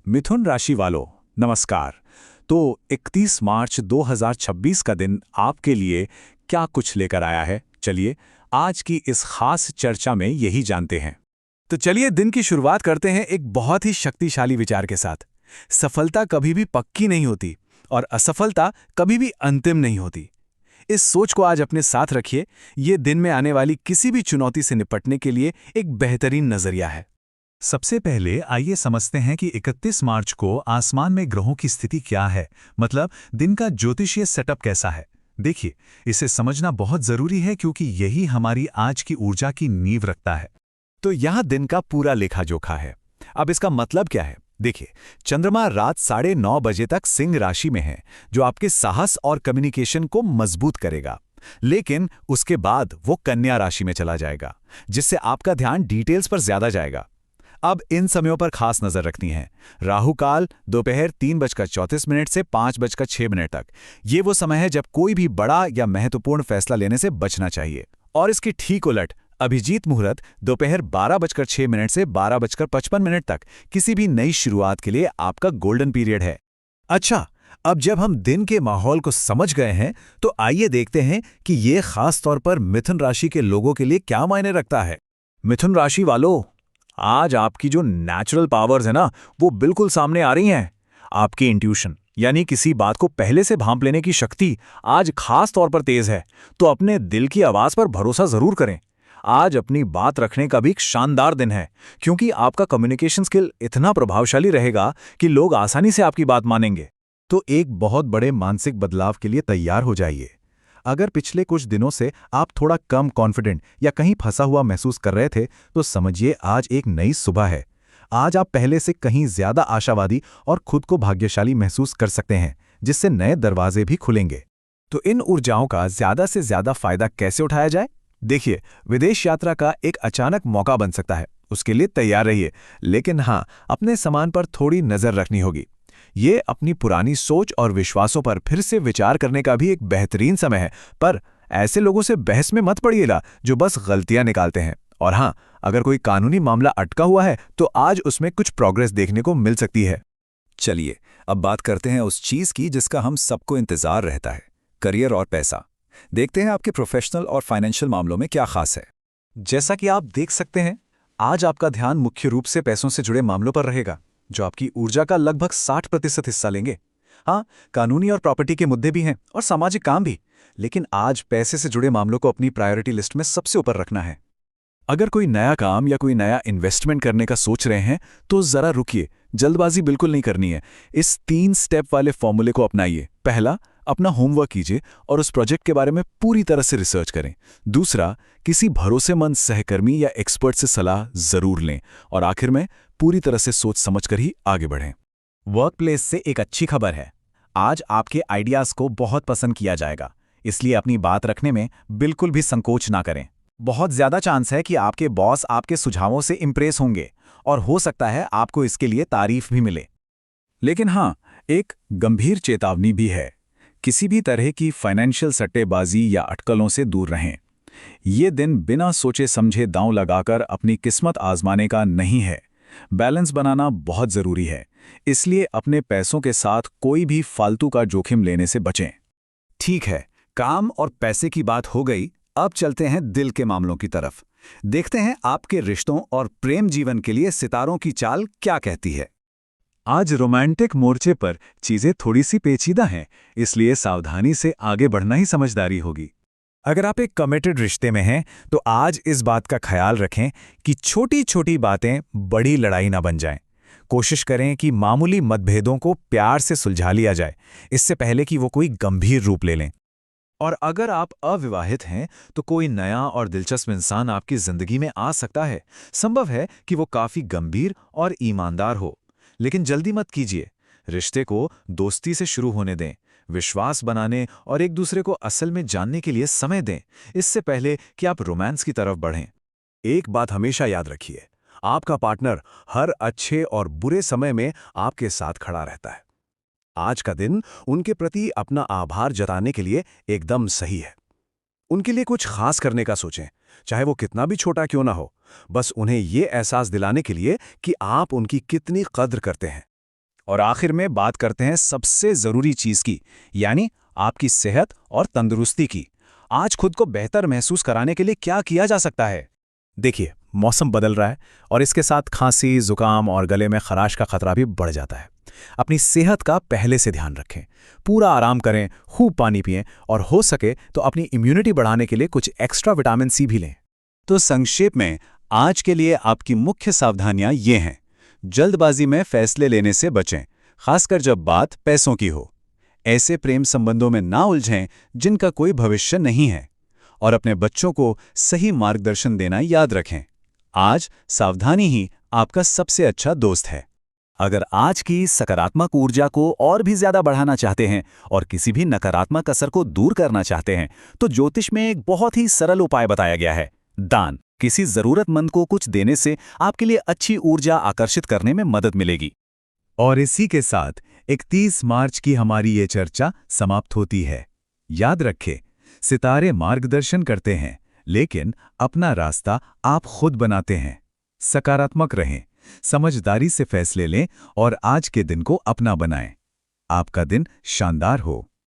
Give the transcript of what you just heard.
मिथुन राशि वालों, नमस्कार। तो 31 मार्च 2026 का दिन आपके लिए क्या कुछ लेकर आया है? चलिए आज की इस खास चर्चा में यही जानते हैं। तो चलिए दिन की शुरुआत करते हैं एक बहुत ही शक्तिशाली विचार के साथ। सफलता कभी भी पक्की नहीं होती और असफलता कभी भी अंतिम नहीं होती। इस सोच को आज अपने साथ रखिए। ये दिन में आने वाली किसी भी चुनौती से निपटने के लिए एक बेहतरीन नजरिया है। सबसे पहले आइए समझते हैं कि 31 मार्च को आसमान में ग्रहों की स्थिति क्या है, मतलब दिन का ज्योतिषीय सेटअप कैसा है। देखिए, इसे समझना बहुत जरूरी है क्योंकि यही हमारी आज की ऊर्जा की नींव रखता है। तो यह दिन का पूरा लेखा जोखा है। अब इसका मतलब क्या है? देखिए, चंद्रमा रात 9:30 बजे तक सिंह राशि में है, जो आपके साहस और कम्युनिकेशन को मजबूत करेगा। लेकिन उसके बाद वो कन्या राशि में चला जाएगा, जिससे आपका ध्यान डिटेल्स पर ज्यादा जाएगा। अब इन समयों पर खास नजर रखनी है। राहु काल दोपहर 3:34 से 5:06 तक। ये वो समय है जब कोई भी बड़ा या महत्वपूर्ण फैसला लेने से बचना चाहिए। और इसकी ठीक उलट अभिजीत मुहूर्त दोपहर 12:06 से 12:55 तक किसी भी नई शुरुआत के लिए आपका गोल्डन पीरियड है। अच्छा, अब जब हम दिन के माहौल को समझ गए हैं, तो आइए देखते हैं कि ये खास तौर पर मिथुन राशि के लोगों के लिए क्या मायने रखता है। मिथुन राशि वालों, आज आपकी जो नेचुरल पावर्स है ना, वो बिल्कुल सामने आ रही हैं। आपकी इंट्यूशन यानी किसी बात को पहले से भांप लेने की शक्ति आज खास तौर पर तेज है। तो अपने दिल की आवाज पर भरोसा जरूर करें। आज अपनी बात रखने का भी एक शानदार दिन है, क्योंकि आपका कम्युनिकेशन स्किल इतना प्रभावशाली रहेगा कि लोग आसानी से आपकी बात मानेंगे। तो एक बहुत बड़े मानसिक बदलाव के लिए तैयार हो जाइए। अगर पिछले कुछ दिनों से आप थोड़ा कम कॉन्फिडेंट या कहीं फंसा हुआ महसूस कर रहे थे, तो समझिए आज एक नई सुबह है। आज आप पहले से कहीं ज्यादा आशावादी और खुद को भाग्यशाली महसूस कर सकते हैं, जिससे नए दरवाजे भी खुलेंगे। तो इन ऊर्जाओं का ज्यादा से ज्यादा फायदा कैसे उठाया जाए? देखिए, विदेश यात्रा का एक अचानक मौका बन सकता है, उसके लिए तैयार रहिए। लेकिन हाँ, अपने सामान पर थोड़ी नजर रखनी होगी। ये अपनी पुरानी सोच और विश्वासों पर फिर से विचार करने का भी एक बेहतरीन समय है। पर ऐसे लोगों से बहस में मत पड़िएगा जो बस गलतियां निकालते हैं। और हाँ, अगर कोई कानूनी मामला अटका हुआ है तो आज उसमें कुछ प्रोग्रेस देखने को मिल सकती है। चलिए अब बात करते हैं उस चीज की जिसका हम सबको इंतजार रहता है, करियर और पैसा। देखते हैं आपके प्रोफेशनल और फाइनेंशियल मामलों में क्या खास है। जैसा कि आप देख सकते हैं, आज आपका ध्यान मुख्य रूप से पैसों से जुड़े मामलों पर रहेगा, जो आपकी ऊर्जा का लगभग 60% हिस्सा लेंगे। हाँ, कानूनी और प्रॉपर्टी के मुद्दे भी हैं और सामाजिक काम भी, लेकिन आज पैसे से जुड़े मामलों को अपनी प्रायोरिटी लिस्ट में सबसे ऊपर रखना है। अगर कोई नया काम या कोई नया इन्वेस्टमेंट करने का सोच रहे हैं तो जरा रुकिए, जल्दबाजी बिल्कुल नहीं करनी है। इस 3 स्टेप वाले फॉर्मूले को अपनाइए। पहला, अपना होमवर्क कीजिए और उस प्रोजेक्ट के बारे में पूरी तरह से रिसर्च करें। दूसरा, किसी भरोसेमंद सहकर्मी या एक्सपर्ट से सलाह जरूर लें। और आखिर में, पूरी तरह से सोच समझकर ही आगे बढ़ें। वर्कप्लेस से एक अच्छी खबर है। आज आपके आइडियाज को बहुत पसंद किया जाएगा, इसलिए अपनी बात रखने में बिल्कुल भी संकोच ना करें। बहुत ज्यादा चांस है कि आपके बॉस आपके सुझावों से इंप्रेस होंगे और हो सकता है आपको इसके लिए तारीफ भी मिले। लेकिन हाँ, एक गंभीर चेतावनी भी है। किसी भी तरह की फाइनेंशियल सट्टेबाजी या अटकलों से दूर रहें। ये दिन बिना सोचे समझे दांव लगाकर अपनी किस्मत आजमाने का नहीं है। बैलेंस बनाना बहुत जरूरी है, इसलिए अपने पैसों के साथ कोई भी फालतू का जोखिम लेने से बचें। ठीक है, काम और पैसे की बात हो गई। अब चलते हैं दिल के मामलों की तरफ। देखते हैं आपके रिश्तों और प्रेम जीवन के लिए सितारों की चाल क्या कहती है। आज रोमांटिक मोर्चे पर चीजें थोड़ी सी पेचीदा हैं, इसलिए सावधानी से आगे बढ़ना ही समझदारी होगी। अगर आप एक कमिटेड रिश्ते में हैं तो आज इस बात का ख्याल रखें कि छोटी छोटी बातें बड़ी लड़ाई ना बन जाएं। कोशिश करें कि मामूली मतभेदों को प्यार से सुलझा लिया जाए, इससे पहले कि वो कोई गंभीर रूप ले लें। और अगर आप अविवाहित हैं तो कोई नया और दिलचस्प इंसान आपकी जिंदगी में आ सकता है। संभव है कि वो काफी गंभीर और ईमानदार हो, लेकिन जल्दी मत कीजिए। रिश्ते को दोस्ती से शुरू होने दें, विश्वास बनाने और एक दूसरे को असल में जानने के लिए समय दें, इससे पहले कि आप रोमांस की तरफ बढ़ें। एक बात हमेशा याद रखिए, आपका पार्टनर हर अच्छे और बुरे समय में आपके साथ खड़ा रहता है। आज का दिन उनके प्रति अपना आभार जताने के लिए एकदम सही है। उनके लिए कुछ खास करने का सोचें, चाहे वो कितना भी छोटा क्यों ना हो, बस उन्हें ये एहसास दिलाने के लिए कि आप उनकी कितनी कद्र करते हैं। और आखिर में बात करते हैं सबसे ज़रूरी चीज़ की, यानी आपकी सेहत और तंदुरुस्ती की। आज खुद को बेहतर महसूस कराने के लिए क्या किया जा सकता है? देखिए, मौसम बदल रहा है और इसके साथ खांसी, जुकाम और गले में खराश का खतरा भी बढ़ जाता है। अपनी सेहत का पहले से ध्यान रखें, पूरा आराम करें, खूब पानी पिएं और हो सके तो अपनी इम्यूनिटी बढ़ाने के लिए कुछ एक्स्ट्रा विटामिन सी भी लें। तो संक्षेप में आज के लिए आपकी मुख्य सावधानियां ये हैं। जल्दबाजी में फैसले लेने से बचें, खासकर जब बात पैसों की हो। ऐसे प्रेम संबंधों में ना उलझें जिनका कोई भविष्य नहीं है। और अपने बच्चों को सही मार्गदर्शन देना याद रखें। आज सावधानी ही आपका सबसे अच्छा दोस्त है। अगर आज की सकारात्मक ऊर्जा को और भी ज्यादा बढ़ाना चाहते हैं और किसी भी नकारात्मक असर को दूर करना चाहते हैं, तो ज्योतिष में एक बहुत ही सरल उपाय बताया गया है, दान। किसी जरूरतमंद को कुछ देने से आपके लिए अच्छी ऊर्जा आकर्षित करने में मदद मिलेगी। और इसी के साथ 31 मार्च की हमारी ये चर्चा समाप्त होती है। याद रखें, सितारे मार्गदर्शन करते हैं, लेकिन अपना रास्ता आप खुद बनाते हैं। सकारात्मक रहें, समझदारी से फैसले लें और आज के दिन को अपना बनाएं। आपका दिन शानदार हो।